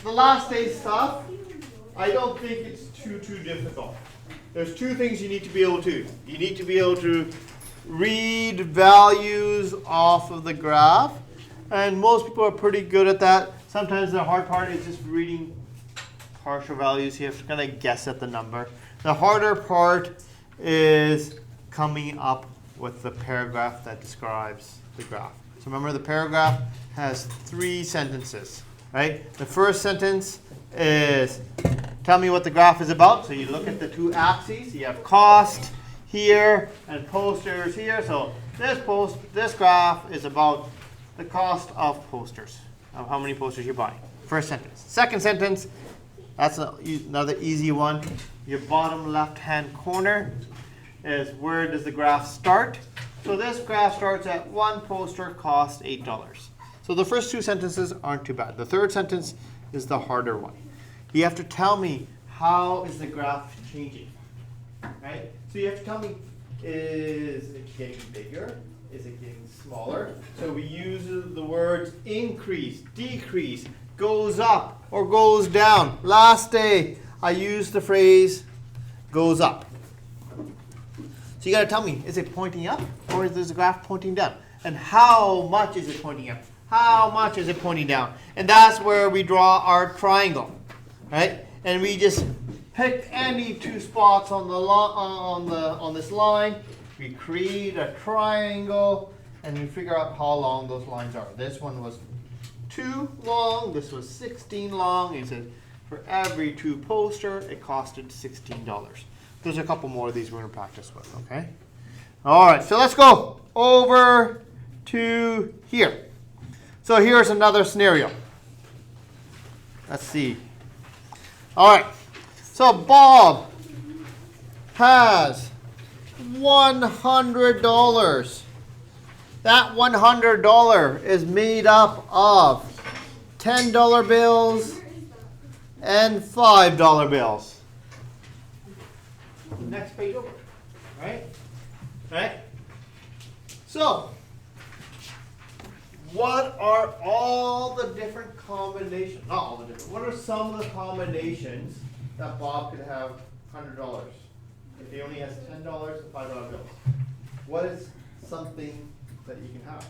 the last day stuff, I don't think it's too difficult. There's two things you need to be able to. You need to be able to read values off of the graph. And most people are pretty good at that. Sometimes the hard part is just reading partial values. You have to kind of guess at the number. The harder part is coming up with the paragraph that describes the graph. So remember, the paragraph has 3 sentences, right? The first sentence is tell me what the graph is about. So you look at the 2 axes. You have cost here and posters here. So this graph is about the cost of posters, of how many posters you buy. First sentence. Second sentence, that's another easy one. Your bottom left-hand corner is where does the graph start. So this graph starts at 1 poster cost $8. So the first 2 sentences aren't too bad. The third sentence is the harder one. You have to tell me how is the graph changing, right? So you have to tell me, is it getting bigger? Is it getting smaller? So we use the words increase, decrease, goes up, or goes down. Last day, I used the phrase goes up. So you got to tell me, is it pointing up, or is the graph pointing down? And how much is it pointing up? How much is it pointing down? And that's where we draw our triangle, right? And we just pick any 2 spots on this line. We create a triangle, and we figure out how long those lines are. This one was 2 long. This was 16 long. He said for every 2 poster, it costed $16. There's a couple more of these we're going to practice with, okay? All right, so let's go over to here. So here's another scenario. Let's see. All right, so Bob has $100. That $100 is made up of $10 bills and $5 bills. Next page over, right? Right? So, what are all the different combinations? Not all the different. What are some of the combinations that Bob could have $100 if he only has $10 and $5 bills? What is something that you can have?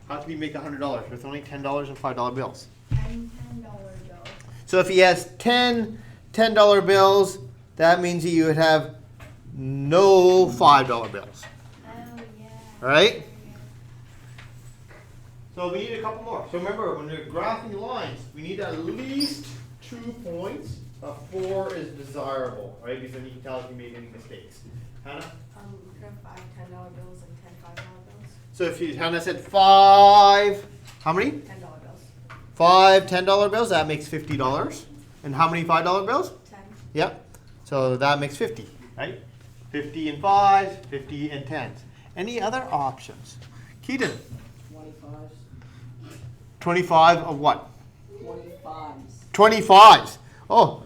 How can you make $100 with only $10 and $5 bills? 10 $10 bills. So if he has 10 $10 bills, that means that you would have no $5 bills. Oh, yeah. Right? So we need a couple more. So remember, when we're graphing lines, we need at least 2 points. 4 is desirable, right? Because then you can tell if you made any mistakes. Hannah? We could have 5 $10 bills and 10 $5 bills. So if Hannah said 5, how many? $10 bills. 5 $10 bills, that makes $50. And how many $5 bills? 10. Yep. So that makes 50, right? 50 and 5s, 50 and 10s. Any other options? Keaton? 25s. 25 of what? 25s. 25s. Oh,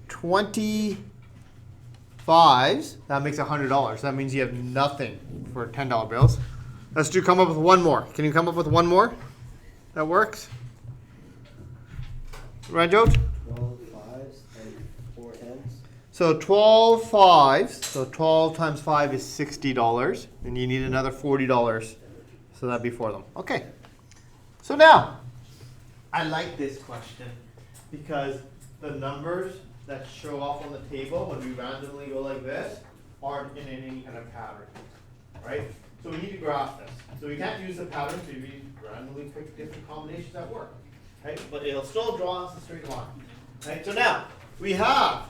25s. That makes $100. That means you have nothing for $10 bills. Let's come up with one more. Can you come up with one more? That works? Right, Joe? 12 5s and 4 10s. So 12 5s. So 12 times 5 is $60. And you need another $40. So that'd be 4 of them. Okay. So now, I like this question because the numbers that show up on the table when we randomly go like this aren't in any kind of pattern, right? So we need to graph this. So we can't use the pattern to randomly pick different combinations that work, right? But it'll still draw us a straight line, right? So now we have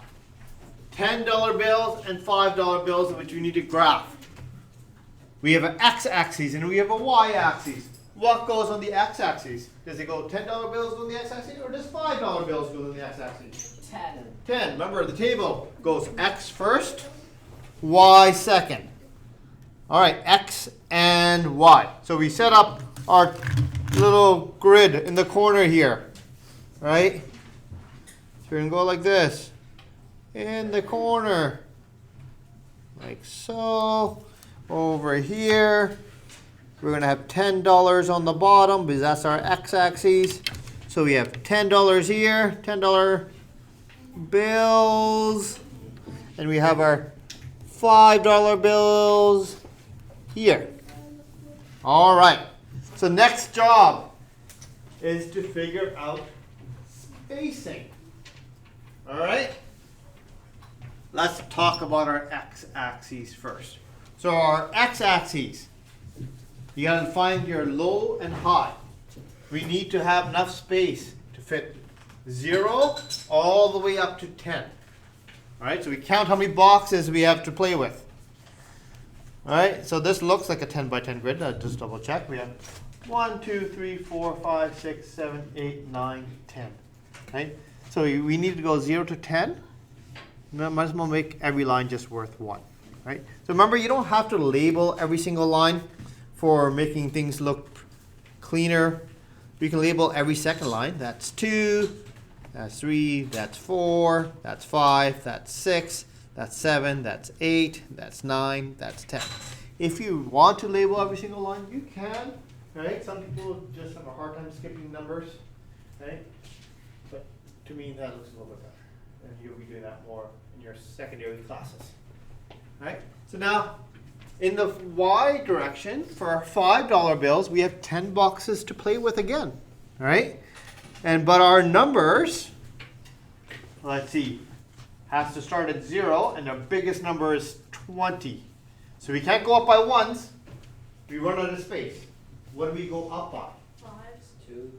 $10 bills and $5 bills which we need to graph. We have an x-axis and we have a y-axis. What goes on the x-axis? Does it go $10 bills on the x-axis or does $5 bills go on the x-axis? 10. 10. Remember, the table goes x first, y second. All right, x and y. So we set up our little grid in the corner here, right? So we're going to go like this. In the corner, like so. Over here, we're going to have $10 on the bottom because that's our x-axis. So So we have $10 here, $10 bills, and we have our $5 bills here. All right. So next job is to figure out spacing. All right. Let's talk about our x-axis first. So our x-axis, you got to find your low and high. We need to have enough space to fit 0 all the way up to 10. All right, so we count how many boxes we have to play with. All right, so this looks like a 10 by 10 grid. I'll just double check. We have 1, 2, 3, 4, 5, 6, 7, 8, 9, 10. Right? So we need to go 0 to 10. Might as well make every line just worth 1. Right? So remember, you don't have to label every single line for making things look cleaner. We can label every second line. That's 2, that's 3, that's 4, that's 5, that's 6, that's 7, that's 8, that's 9, that's 10. If you want to label every single line, you can. Right? Some people just have a hard time skipping numbers. Right? But to me, that looks a little bit better. And you'll be doing that more in your secondary classes. Right? So now, in the y direction, for our $5 bills, we have 10 boxes to play with again. All right? But our numbers, let's see, has to start at 0, and our biggest number is 20. So we can't go up by ones. We run out of space. What do we go up by? 5s. 2.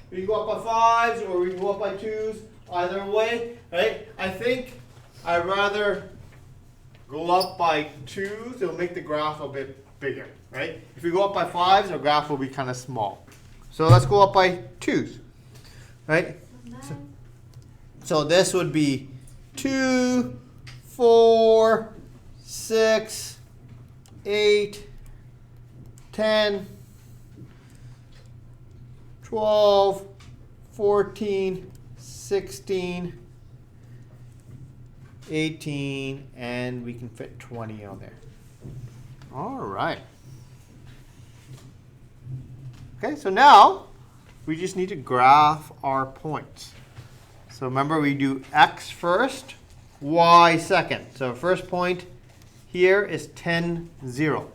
We can go up by 5s, or we can go up by 2s. Either way, right? I think I'd rather go up by 2s. It'll make the graph a bit bigger, right? If we go up by 5s, our graph will be kind of small. So let's go up by 2s, right? So this would be 2, 4, 6, 8, 10, 12, 14, 16, 18, and we can fit 20 on there. All right. Okay, so now we just need to graph our points. So remember, we do x first, y second. So first point here is 10, 0.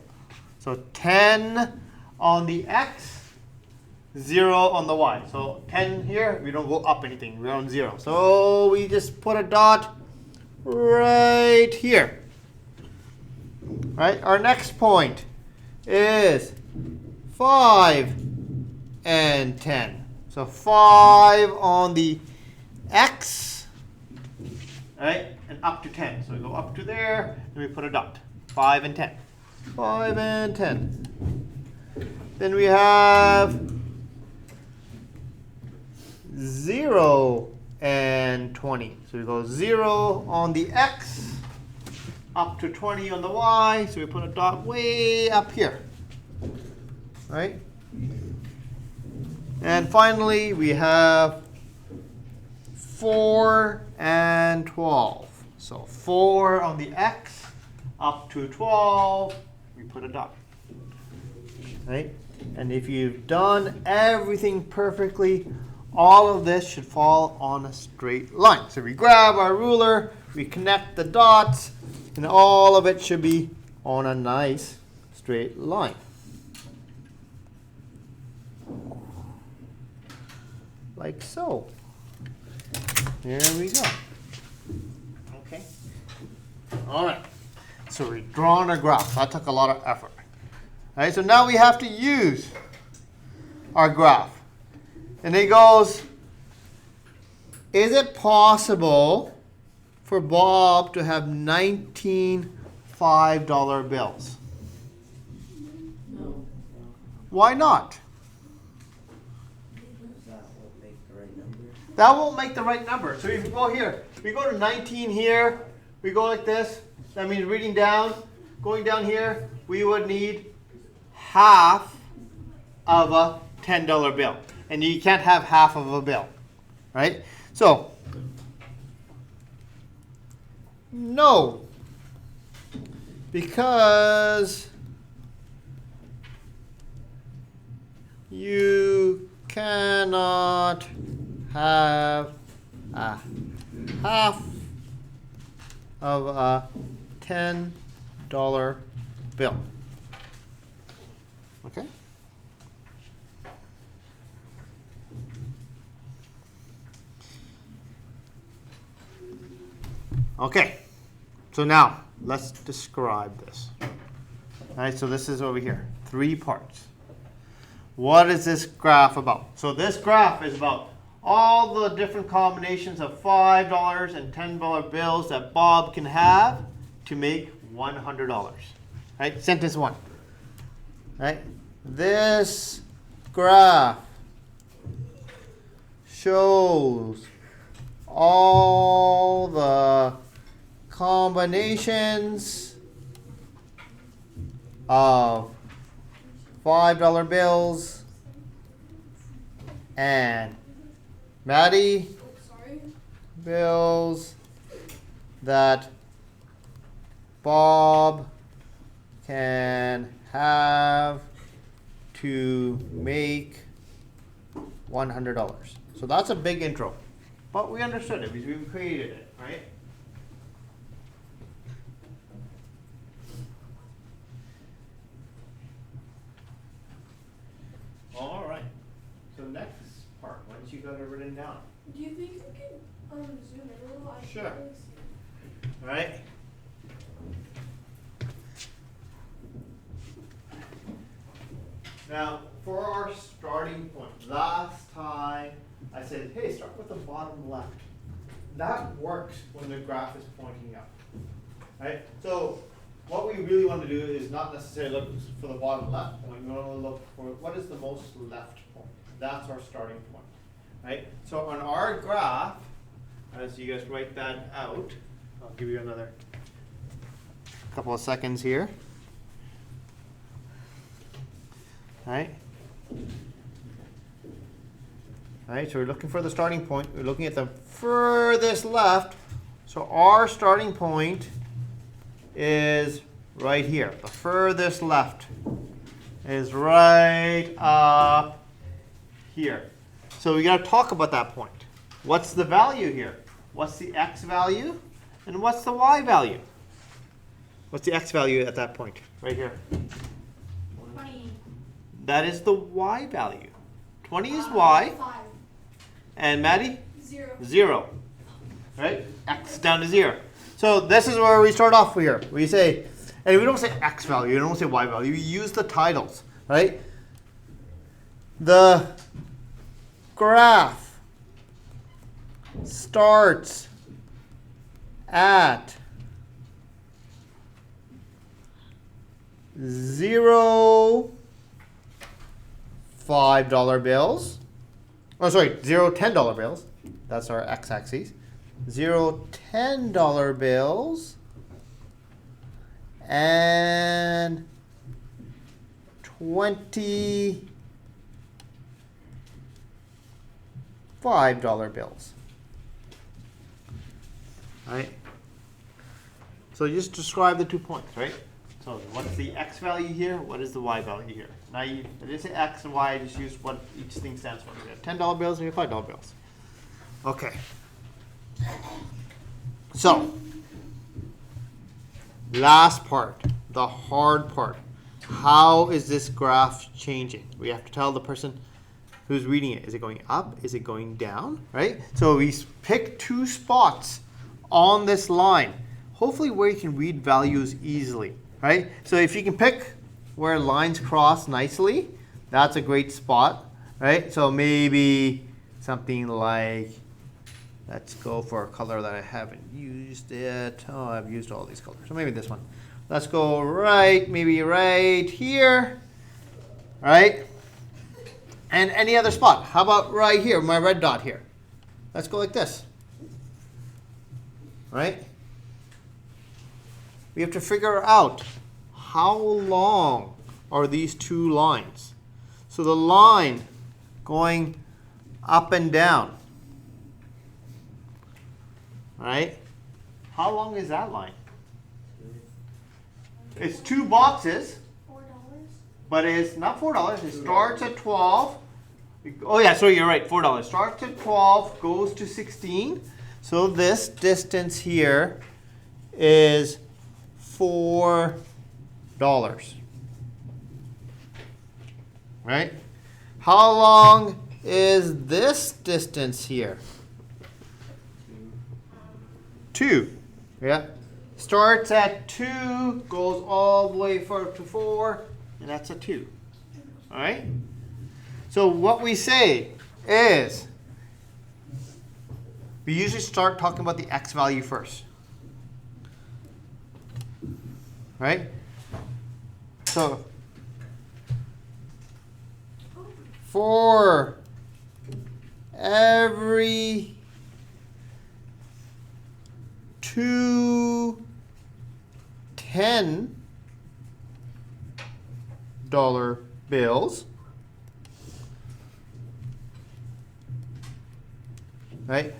So 10 on the x, 0 on the y. So 10 here, we don't go up anything. We're on 0. So we just put a dot right here. Right? Our next point is 5 and 10. So 5 on the x, right, and up to 10. So we go up to there, and we put a dot. 5 and 10. 5 and 10. Then we have 0 and 20. So we go 0 on the x, up to 20 on the y. So we put a dot way up here. Right? And finally, we have 4 and 12. So 4 on the x, up to 12, we put a dot. Right? And if you've done everything perfectly, all of this should fall on a straight line. So we grab our ruler, we connect the dots, and all of it should be on a nice straight line. Like so. There we go. Okay. All right. So we've drawn our graph. That took a lot of effort. All right, so now we have to use our graph. And it goes, is it possible for Bob to have 19 $5 bills? No. Why not? That won't make the right number. That won't make the right number. So if we go here, we go to 19 here, we go like this. That means reading down, going down here, we would need half of a $10 bill. And you can't have half of a bill, right? So, no, because you cannot have a half of a $10 bill. Okay? Okay, so now let's describe this. All right, so this is over here, 3 parts. What is this graph about? So this graph is about all the different combinations of $5 and $10 bills that Bob can have to make $100. Right, sentence 1. Right, this graph shows all the combinations of $5 bills and Maddie bills that Bob can have to make $100. So that's a big intro, but we understood it because we created it, right? All right. So next part, once you got it written down. Do you think you can zoom in a little? I Sure. can't really see. All right. Now, for our starting point, last time I said, hey, start with the bottom left. That works when the graph is pointing up, right? So what we really want to do is not necessarily look for the bottom left point. We want to look for what is the most left point. That's our starting point, right? So on our graph, as you guys write that out, I'll give you another couple of seconds here. All right. All right, so we're looking for the starting point. We're looking at the furthest left. So our starting point is right here. The furthest left is right up here. So we got to talk about that point. What's the value here? What's the x value? And what's the y value? What's the x value at that point? Right here. 20. That is the y value. 20 is y. 5. And Maddie? 0. 0. Right? X down to 0. So this is where we start off here. We say, and we don't say x value, we don't say y value. We use the titles, right? The graph starts at 0 $5 bills. Oh, sorry, 0 $10 bills. That's our x-axis. 0 $10 bills. And 20 $5 bills. All right. So you just describe the 2 points, right? So what's the x value here? What is the y value here? Now I didn't say x and y, I just used what each thing stands for. We have $10 bills and we have $5 bills. Okay. So, last part, the hard part. How is this graph changing? We have to tell the person who's reading it. Is it going up? Is it going down? Right? So we pick 2 spots on this line, hopefully where you can read values easily. Right? So if you can pick where lines cross nicely, that's a great spot. Right? So maybe something like, let's go for a color that I haven't used yet. Oh, I've used all these colors. So maybe this one. Let's go right, maybe right here. Right? And any other spot. How about right here, my red dot here? Let's go like this. Right? We have to figure out how long are these 2 lines. So the line going up and down, right? How long is that line? It's 2 boxes, $4. but it's not $4. It starts at 12, Oh yeah, so you're right, $4. Starts at 12, goes to 16. So this distance here is $4. Right? How long is this distance here? 2. Yeah. Starts at 2, goes all the way to 4, and that's a 2. All right? So what we say is, we usually start talking about the x value first. Right? So for every 2 $10 bills, right?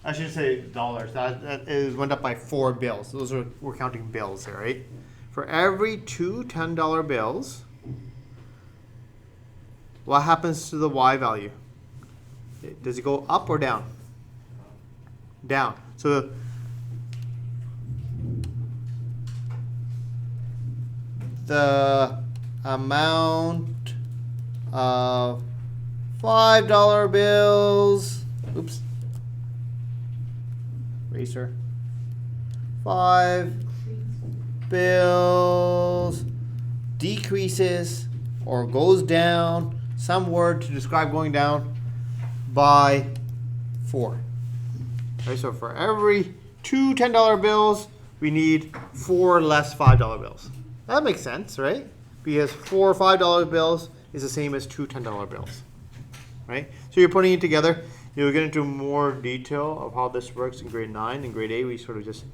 I should say dollars. That went up by 4 bills. Those are, we're counting bills there, right? For every 2 $10 bills, what happens to the y value? Does it go up or down? Down. So the amount of $5 bills, oops, eraser, 5 bills decreases or goes down, some word to describe going down, by 4. Okay, so for every 2 $10 bills, we need 4 less $5 bills. That makes sense, right? Because 4 $5 bills is the same as 2 $10 bills, right? So you're putting it together. You'll get into more detail of how this works in grade 9. In grade 8, we sort of just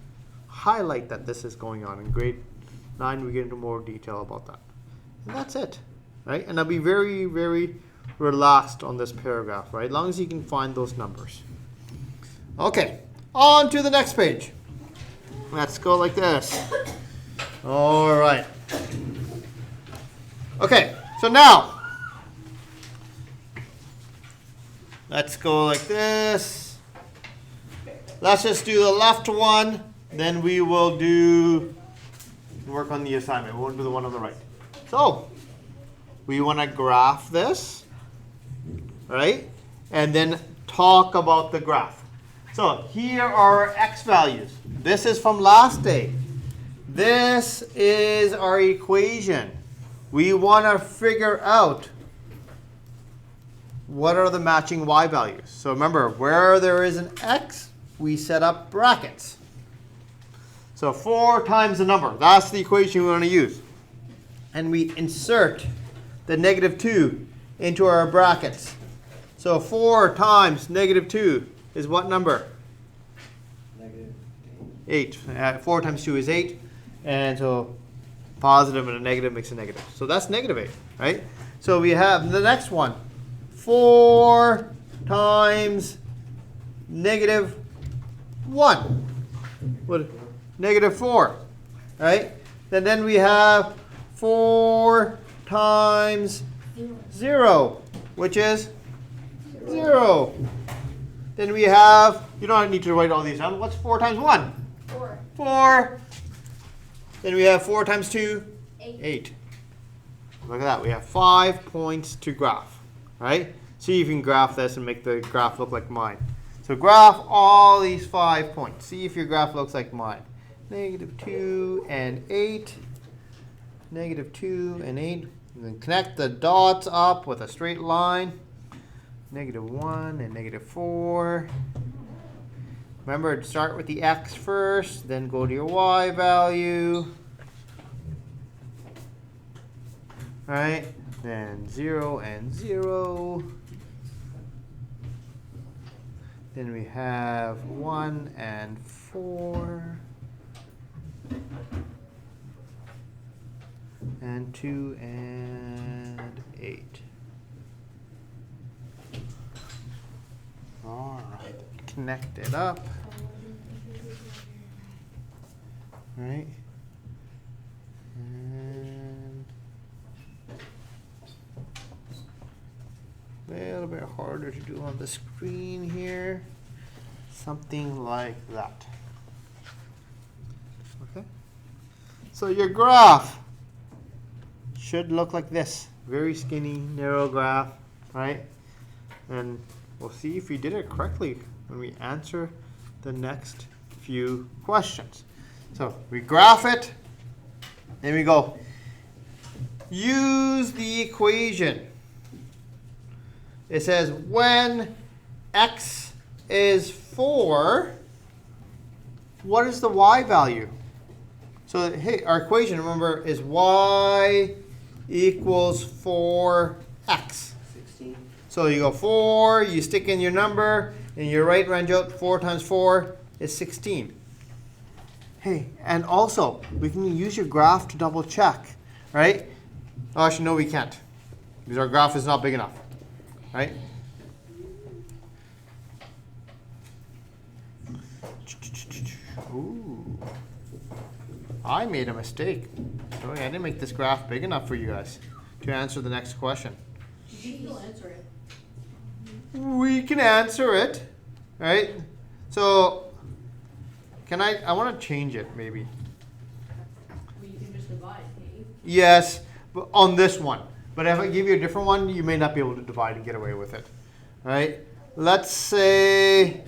highlight that this is going on. In grade 9, we get into more detail about that. And that's it, right? And I'll be very, very relaxed on this paragraph, right? As long as you can find those numbers. Okay, on to the next page. Let's go like this. All right. Okay, so now, let's go like this. Let's just do the left one, then we will do work on the assignment. We won't do the one on the right. So, we want to graph this, right? And then talk about the graph. So, here are our x values. This is from last day. This is our equation. We want to figure out what are the matching y values. So remember, where there is an x, we set up brackets. So 4 times the number. That's the equation we want to use. And we insert the -2 into our brackets. So 4 times -2 is what number? -8. 8. 4 times 2 is 8. And so positive and a negative makes a negative. So that's -8, right? So we have the next one. 4 times -1. What? -4, right? And then we have 4 times 0, which is 0. Then we have, you don't need to write all these down. What's 4 times 1? 4. 4. Then we have 4 times 2? 8. Look at that. We have 5 points to graph. Right? See if you can graph this and make the graph look like mine. So graph all these 5 points. See if your graph looks like mine. -2 and 8. -2 and 8. And then connect the dots up with a straight line. -1 and -4. Remember, start with the x first, then go to your y value. All right, then 0 and 0. Then we have 1 and 4. And 2 and 8. All right, connect it up. Right, and a little little bit harder to do on the screen here. Something like that. Okay. So your graph should look like this. Very skinny, narrow graph, right? And we'll see if we did it correctly when we answer the next few questions. So we graph it, and we go, use the equation. It says when x is 4, what is the y value? So hey, our equation, remember, is y equals 4x. 16. So you go 4, you stick in your number, and your right range out, 4 times 4 is 16. Hey, and also, we can use your graph to double check, right? Oh, actually, no, we can't, because our graph is not big enough, right? Ooh, I made a mistake. Sorry, I didn't make this graph big enough for you guys to answer the next question. You can still answer it. We can answer it, right? So, I want to change it maybe. Well, you can just divide, can't you? Yes, but on this one. But if I give you a different one, you may not be able to divide and get away with it, right? Let's say,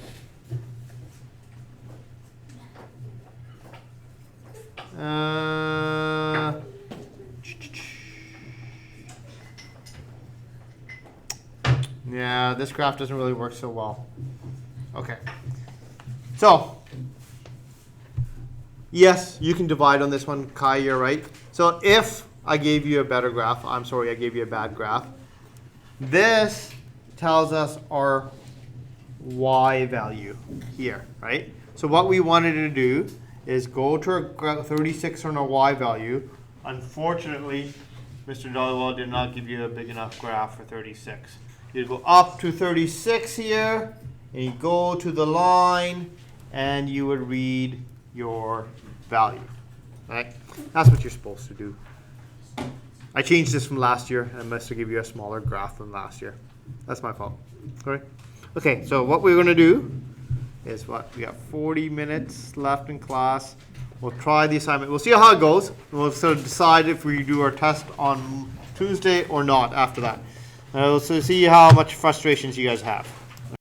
yeah, this graph doesn't really work so well. Okay. So, yes, you can divide on this one, Kai, you're right. So if I gave you a better graph, I'm sorry, I gave you a bad graph. This tells us our y value here, right? So what we wanted to do is go to our 36 on our y value. Unfortunately, Mr. Dhaliwal did not give you a big enough graph for 36. You go up to 36 here, and you go to the line, and you would read your value, right? That's what you're supposed to do. I changed this from last year. I must have given you a smaller graph than last year. That's my fault. Sorry. Okay, so what we're going to do is what? We got 40 minutes left in class. We'll try the assignment. We'll see how it goes. We'll sort of decide if we do our test on Tuesday or not after that. We'll see how much frustrations you guys have.